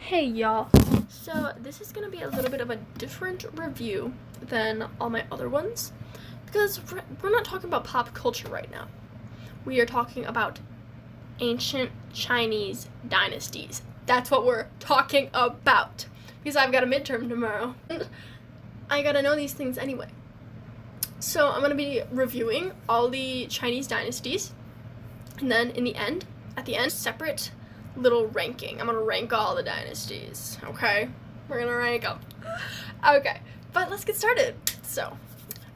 Hey y'all. So this is gonna be a little bit of a different review than all my other ones because we're not talking about pop culture right now. We are talking about ancient Chinese dynasties. That's what we're talking about because I've got a midterm tomorrow. I gotta know these things anyway. So I'm gonna be reviewing all the Chinese dynasties, and then at the end, separate little ranking. I'm gonna rank all the dynasties, okay? We're gonna rank them. Okay, but let's get started. So,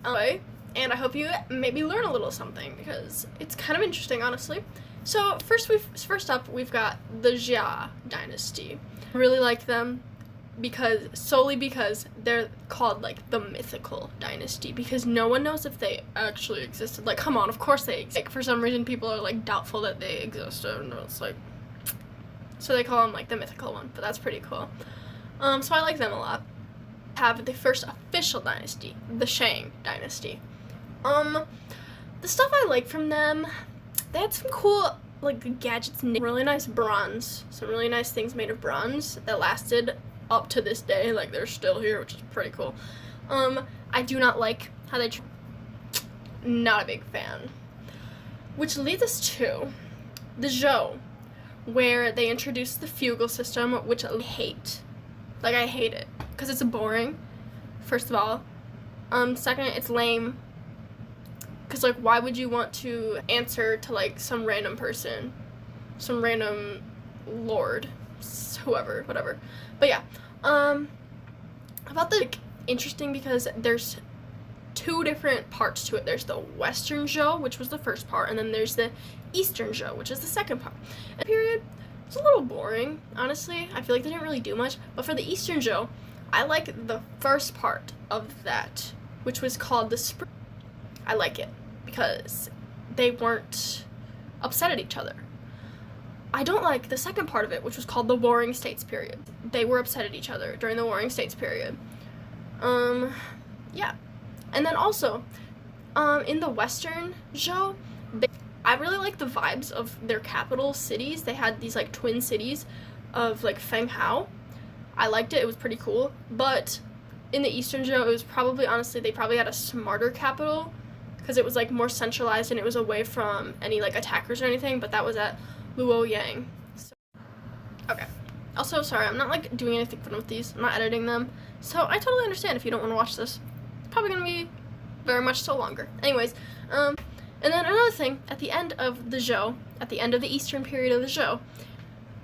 and I hope you maybe learn a little something because it's kind of interesting, honestly. So first up, we've got the Jia dynasty. I really like them solely because they're called like the mythical dynasty because no one knows if they actually existed. Like, come on, of course they exist. Like, for some reason, people are like doubtful that they existed, and it's like, so they call them like the mythical one, but that's pretty cool. So I like them a lot. Have the first official dynasty, the Shang dynasty. The stuff I like from them, they had some cool like gadgets, really nice bronze, some really nice things made of bronze that lasted up to this day. Like, they're still here, which is pretty cool. I do not like how they not a big fan. Which leads us to the Zhou, where they introduced the feudal system, which I hate. Like, I hate it because it's boring, first of all. Second, it's lame because, like, why would you want to answer to like some random person, some random lord, whoever, whatever. But yeah, about the interesting because there's two different parts to it. There's the Western Zhou, which was the first part, and then there's the Eastern Zhou, which is the second part. And period, it's a little boring, honestly. I feel like they didn't really do much. But for the Eastern Zhou, I like the first part of that, which was called the Spring. I like it because they weren't upset at each other. I don't like the second part of it, which was called the Warring States period. They were upset at each other during the Warring States period. Yeah. And then also, in the Western Zhou, I really like the vibes of their capital cities. They had these like twin cities of like Fenghao. I liked it. It was pretty cool. But in the Eastern Zhou, it was probably, honestly, they probably had a smarter capital because it was like more centralized and it was away from any like attackers or anything. But that was at Luoyang. So, okay. Also, sorry, I'm not like doing anything fun with these. I'm not editing them. So I totally understand if you don't want to watch this. It's probably going to be very much so longer. Anyways, and then another thing, at the end of the Zhou, at the end of the Eastern period of the Zhou,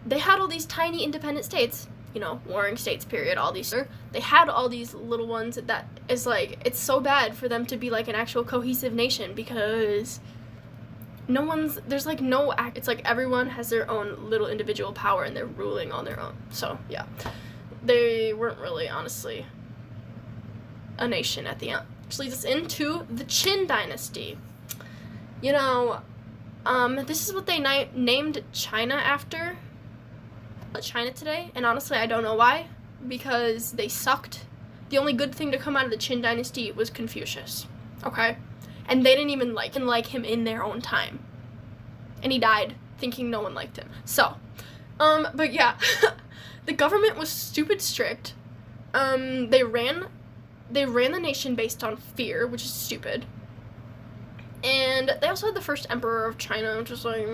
they had all these tiny independent states, you know, Warring States period, all these, they had all these little ones that is like, it's so bad for them to be like an actual cohesive nation because there's like no act, it's like everyone has their own little individual power and they're ruling on their own. So yeah, they weren't really, honestly, a nation at the end. Which leads us into the Qin dynasty. You know, this is what they named China after. China today, and honestly, I don't know why, because they sucked. The only good thing to come out of the Qin dynasty was Confucius, okay? And they didn't even like him in their own time. And he died thinking no one liked him. So, but yeah, the government was stupid strict. They ran the nation based on fear, which is stupid. And they also had the first emperor of China, which is like,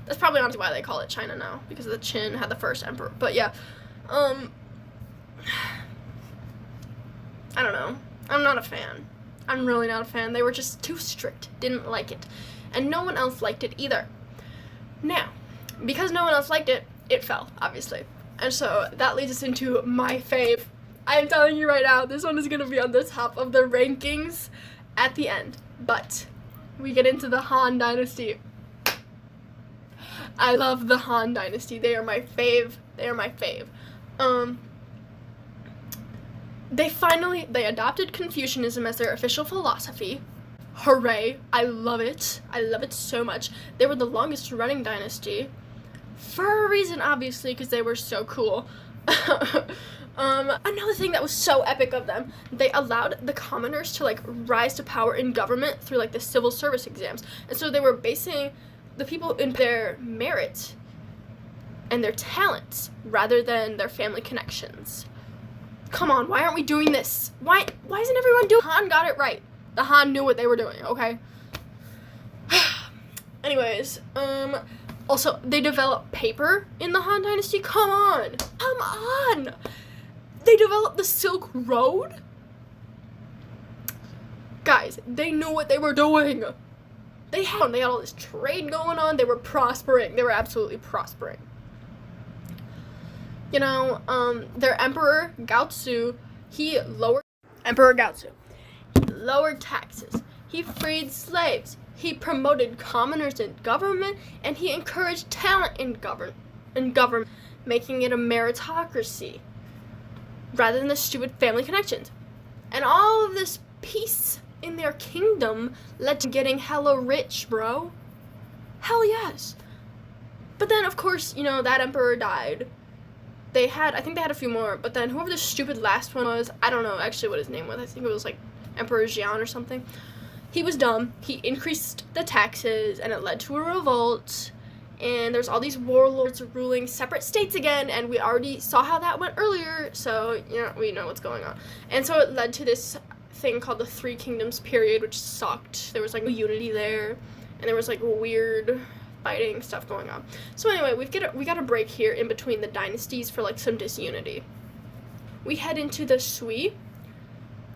that's probably honestly why they call it China now, because the Qin had the first emperor. But yeah, I don't know. I'm not a fan. I'm really not a fan. They were just too strict. Didn't like it. And no one else liked it either. Now, because no one else liked it, it fell, obviously. And so that leads us into my fave. I'm telling you right now, this one is going to be on the top of the rankings at the end. But we get into the Han dynasty. I love the Han dynasty. They are my fave. They are my fave. They adopted Confucianism as their official philosophy. Hooray. I love it. I love it so much. They were the longest running dynasty. For a reason, obviously, because they were so cool. Another thing that was so epic of them, they allowed the commoners to like rise to power in government through like the civil service exams. And so they were basing the people in their merit and their talents rather than their family connections. Come on, why aren't we doing this? Why isn't everyone doing? Han got it right. The Han knew what they were doing, okay? Anyways, also, they developed paper in the Han Dynasty. Come on! They developed the Silk Road? Guys, they knew what they were doing. They had all this trade going on. They were prospering. They were absolutely prospering. You know, their Emperor Gaozu, Emperor Gaozu lowered taxes. He freed slaves. He promoted commoners in government, and he encouraged talent in government, making it a meritocracy rather than the stupid family connections. And all of this peace in their kingdom led to getting hella rich, bro. Hell yes. But then, of course, you know, that emperor died. I think they had a few more, but then whoever the stupid last one was, I don't know actually what his name was. I think it was like Emperor Jian or something. He was dumb. He increased the taxes, and it led to a revolt. And there's all these warlords ruling separate states again, and we already saw how that went earlier, so, you know, we know what's going on. And so it led to this thing called the Three Kingdoms period, which sucked. There was, like, unity there, and there was, like, weird fighting stuff going on. So anyway, we got a break here in between the dynasties for, like, some disunity. We head into the Sui.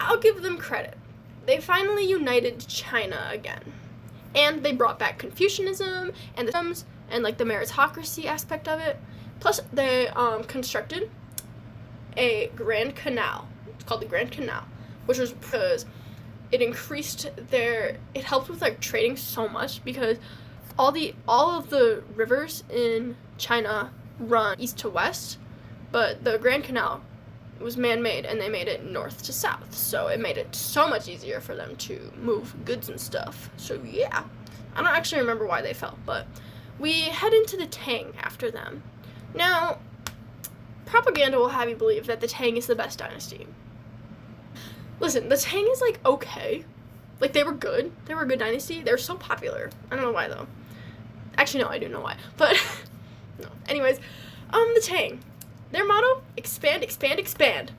I'll give them credit. They finally united China again. And they brought back Confucianism and like the meritocracy aspect of it. Plus, they constructed a Grand Canal. It's called the Grand Canal, which was because it helped with like trading so much, because all of the rivers in China run east to west, but the Grand Canal was man-made, and they made it north to south, so it made it so much easier for them to move goods and stuff. So yeah, I don't actually remember why they fell, but we head into the Tang after them. Now, propaganda will have you believe that the Tang is the best dynasty. Listen, the Tang is like okay, like they were good. They were a good dynasty. They were so popular. I don't know why though. Actually, no, I do know why, but no. Anyways, the Tang. Their motto, expand, expand, expand.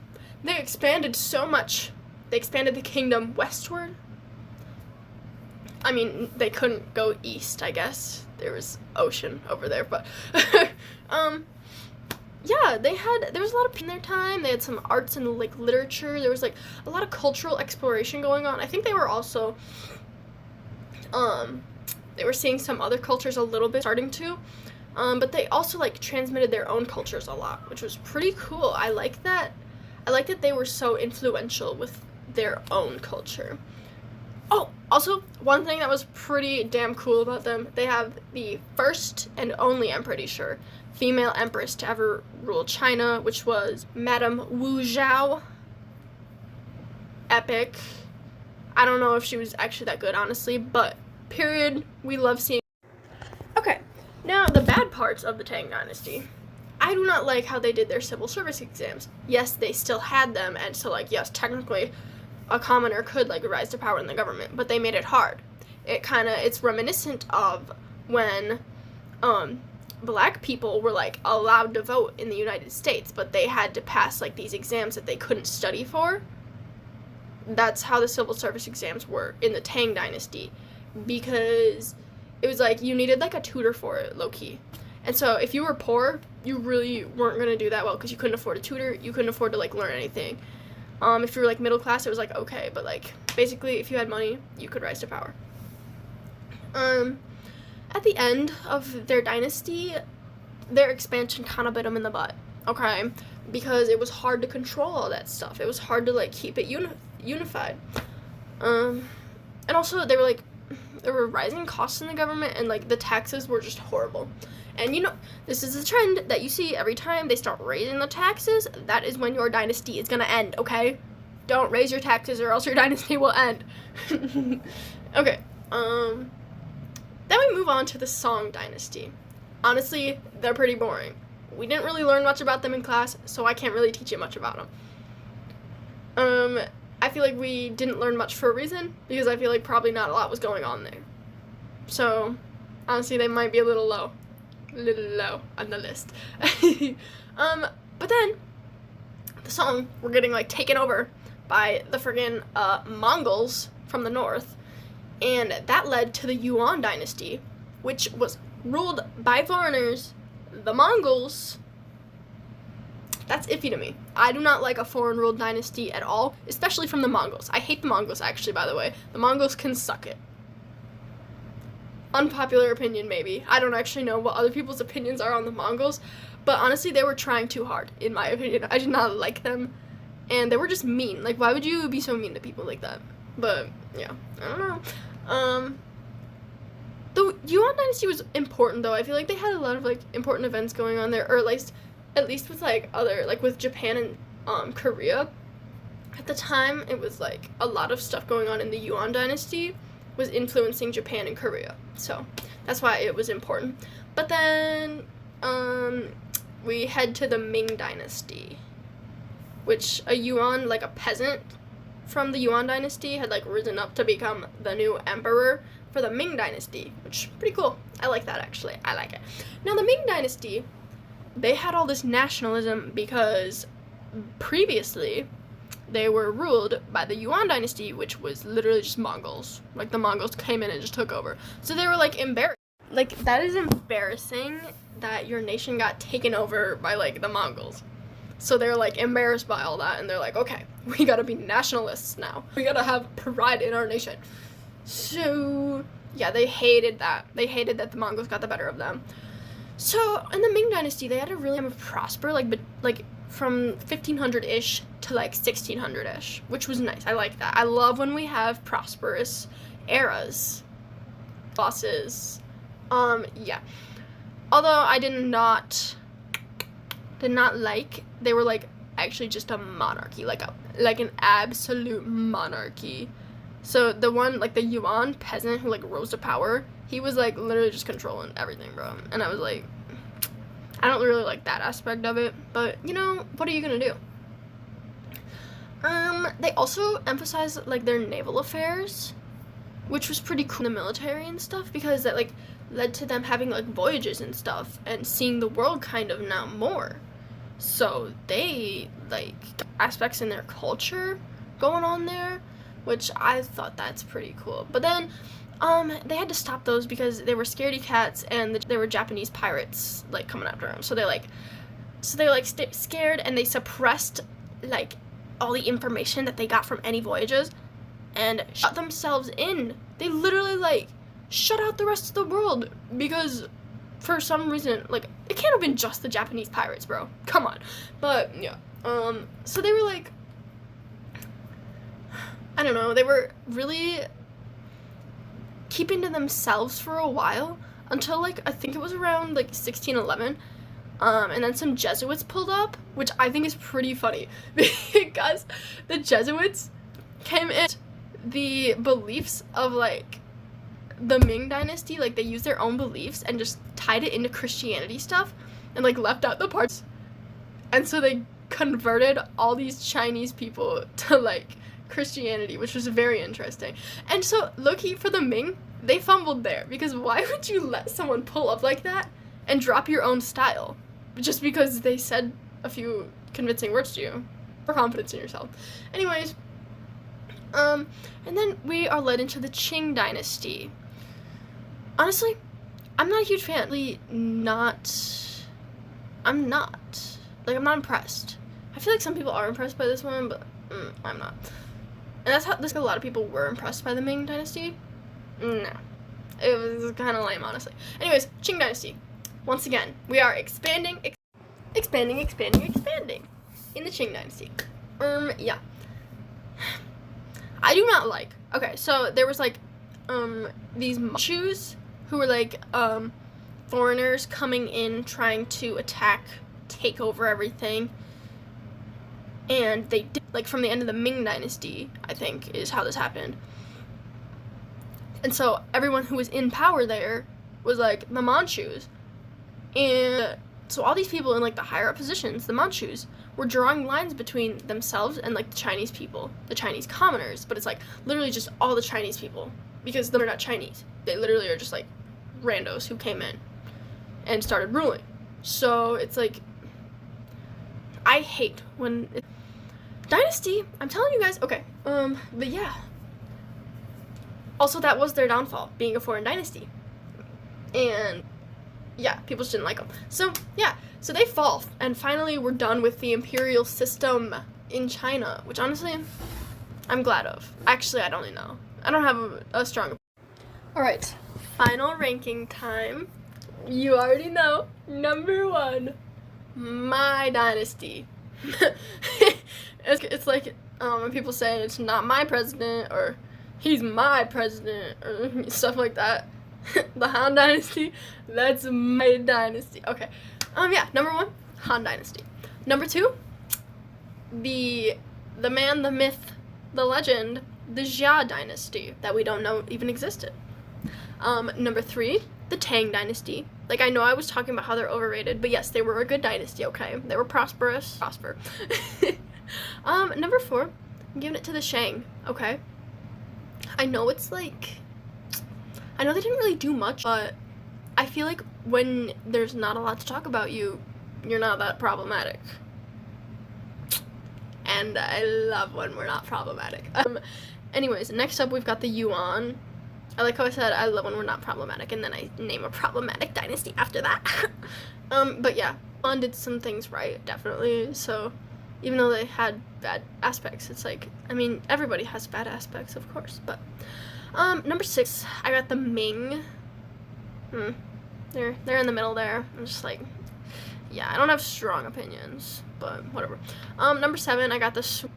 They expanded so much. They expanded the kingdom westward. I mean, they couldn't go east, I guess. There was ocean over there, but yeah, there was a lot of in their time. They had some arts and like literature. There was like a lot of cultural exploration going on. I think they were also they were seeing some other cultures a little bit starting to. But they also, like, transmitted their own cultures a lot, which was pretty cool. I like that. I like that they were so influential with their own culture. Oh, also, one thing that was pretty damn cool about them, they have the first and only, I'm pretty sure, female empress to ever rule China, which was Madame Wu Zhao. Epic. I don't know if she was actually that good, honestly, but period, we love seeing. Okay. Now, the bad parts of the Tang Dynasty. I do not like how they did their civil service exams. Yes, they still had them, and so, like, yes, technically, a commoner could, like, rise to power in the government, but they made it hard. It's reminiscent of when, black people were, like, allowed to vote in the United States, but they had to pass, like, these exams that they couldn't study for. That's how the civil service exams were in the Tang Dynasty, because it was like you needed like a tutor for it, low-key. And so if you were poor, you really weren't going to do that well because you couldn't afford a tutor, you couldn't afford to like learn anything. If you were like middle class, it was like okay, but like basically if you had money, you could rise to power. At the end of their dynasty, their expansion kind of bit them in the butt, okay? Because it was hard to control all that stuff. It was hard to like keep it unified. And also there were rising costs in the government, and like the taxes were just horrible. And you know, this is a trend that you see every time they start raising the taxes. That is when your dynasty is gonna end, okay? Don't raise your taxes or else your dynasty will end. Okay, then we move on to the Song Dynasty. Honestly, they're pretty boring. We didn't really learn much about them in class, so I can't really teach you much about them. I feel like we didn't learn much for a reason, because I feel like probably not a lot was going on there. So, honestly, they might be a little low. little low on the list. But then the Song were getting like taken over by the friggin' Mongols from the north, and that led to the Yuan dynasty, which was ruled by foreigners, the Mongols. That's iffy to me. I do not like a foreign ruled dynasty at all, especially from the Mongols. I hate the Mongols, actually, by the way. The Mongols can suck it. Unpopular opinion, maybe. I don't actually know what other people's opinions are on the Mongols, but honestly, they were trying too hard, in my opinion. I did not like them, and they were just mean. Like, why would you be so mean to people like that? But, yeah, I don't know. The Yuan dynasty was important, though. I feel like they had a lot of, like, important events going on there, or at least with, like, with Japan and Korea. At the time, it was, like, a lot of stuff going on in the Yuan dynasty was influencing Japan and Korea. So, that's why it was important. But then, we head to the Ming dynasty, which a Yuan, like, a peasant from the Yuan dynasty had, like, risen up to become the new emperor for the Ming dynasty, which is pretty cool. I like that, actually. I like it. Now, the Ming dynasty, they had all this nationalism because previously they were ruled by the Yuan dynasty, which was literally just Mongols. Like, the Mongols came in and just took over. So they were, like, embarrassed. Like, that is embarrassing that your nation got taken over by, like, the Mongols. So they're, like, embarrassed by all that, and they're like, okay, we gotta be nationalists now. We gotta have pride in our nation. So, yeah, they hated that. They hated that the Mongols got the better of them. So, in the Ming dynasty, they had a really prosper, like from 1500-ish to, like, 1600-ish, which was nice. I like that. I love when we have prosperous eras. Bosses. Yeah. Although I did not like, they were, like, actually just a monarchy, like an absolute monarchy. So the one, like, the Yuan peasant who, like, rose to power, he was, like, literally just controlling everything, bro. And I was like, I don't really like that aspect of it, but, you know, what are you gonna do? They also emphasized, like, their naval affairs, which was pretty cool in the military and stuff, because that, like, led to them having, like, voyages and stuff, and seeing the world kind of now more. So they, like, aspects in their culture going on there, which I thought that's pretty cool. But then, they had to stop those because they were scaredy cats, and there were Japanese pirates, like, coming after them. So they scared, and they suppressed, like, all the information that they got from any voyages, and shut themselves in. They literally, like, shut out the rest of the world, because for some reason, like, it can't have been just the Japanese pirates, bro. Come on. But, yeah. So they were, like, I don't know, they were really keeping to themselves for a while, until, like, I think it was around, like, 1611, and then some Jesuits pulled up, which I think is pretty funny, because the Jesuits came in the beliefs of, like, the Ming dynasty, like, they used their own beliefs and just tied it into Christianity stuff, and, like, left out the parts, and so they converted all these Chinese people to, like, Christianity, which was very interesting. And so, low-key, for the Ming, they fumbled there, because why would you let someone pull up like that and drop your own style just because they said a few convincing words to you? For confidence in yourself. Anyways, and then we are led into the Qing dynasty. Honestly, I'm not a huge fan. I'm not impressed. I feel like some people are impressed by this one, but I'm not. And that's how a lot of people were impressed by the Ming dynasty. No. It was kind of lame, honestly. Anyways, Qing dynasty. Once again, we are expanding in the Qing dynasty. Yeah. I do not like. Okay, so there was, like, these Manchus who were, like, foreigners coming in trying to take over everything. And they did, like, from the end of the Ming dynasty, I think, is how this happened. And so everyone who was in power there was, like, the Manchus. And so all these people in, like, the higher up positions, the Manchus, were drawing lines between themselves and, like, the Chinese people, the Chinese commoners. But it's, like, literally just all the Chinese people, because they're not Chinese. They literally are just, like, randos who came in. and started ruling. So it's like, I hate when Dynasty, I'm telling you guys, okay, but yeah. Also, that was their downfall, being a foreign dynasty. And yeah, people just didn't like them. So yeah, so they fall, and finally we're done with the imperial system in China, which honestly, I'm glad of. Actually, I don't really know. I don't have a strong. Alright, final ranking time. You already know, number 1, my dynasty. It's like when people say it's not my president, or he's my president, or stuff like that. The Han Dynasty, that's my dynasty. Okay, yeah, number 1, Han Dynasty. Number 2, the man, the myth, the legend, the Jia Dynasty, that we don't know even existed. Number 3, the Tang Dynasty. Like, I know I was talking about how they're overrated, but yes, they were a good dynasty, okay? They were prosper. Number 4, I'm giving it to the Shang, okay? I know it's like, I know they didn't really do much, but I feel like when there's not a lot to talk about, you're not that problematic. And I love when we're not problematic. Anyways, next up we've got the Yuan. I like how I said I love when we're not problematic, and then I name a problematic dynasty after that. But yeah, Yuan did some things right, definitely. So even though they had bad aspects, it's like, I mean, everybody has bad aspects, of course. But number 6, I got the Ming. They're in the middle there. I'm just like, yeah, I don't have strong opinions, but whatever. Number 7, I got the Sui,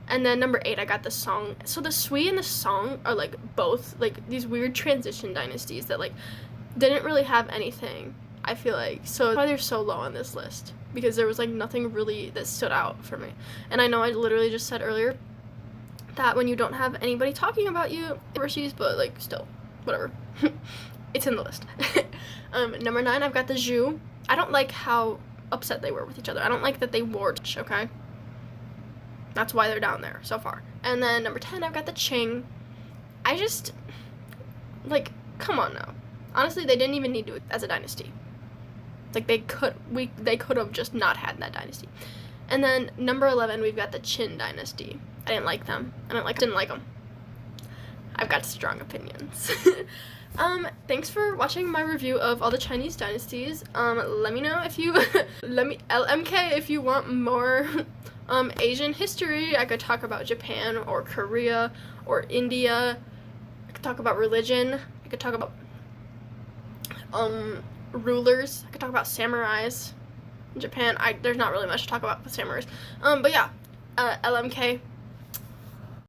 and then number 8, I got the Song. So the Sui and the Song are like both like these weird transition dynasties that like didn't really have anything, I feel like. So that's why they're so low on this list, because there was like nothing really that stood out for me. And I know I literally just said earlier that when you don't have anybody talking about you, overseas, but like still, whatever. It's in the list. Number 9, I've got the Zhu. I don't like how upset they were with each other. I don't like that they warred, okay? That's why they're down there so far. And then number 10, I've got the Qing. I just, like, come on now. Honestly, they didn't even need to as a dynasty. Like, they could have just not had that dynasty. And then number 11, we've got the Qin dynasty. I didn't like them. Didn't like them. I've got strong opinions. Thanks for watching my review of all the Chinese dynasties. Let me know if you, LMK, if you want more, Asian history. I could talk about Japan or Korea or India. I could talk about religion. I could talk about, rulers. I could talk about samurais in Japan. There's not really much to talk about with samurais. But yeah, LMK.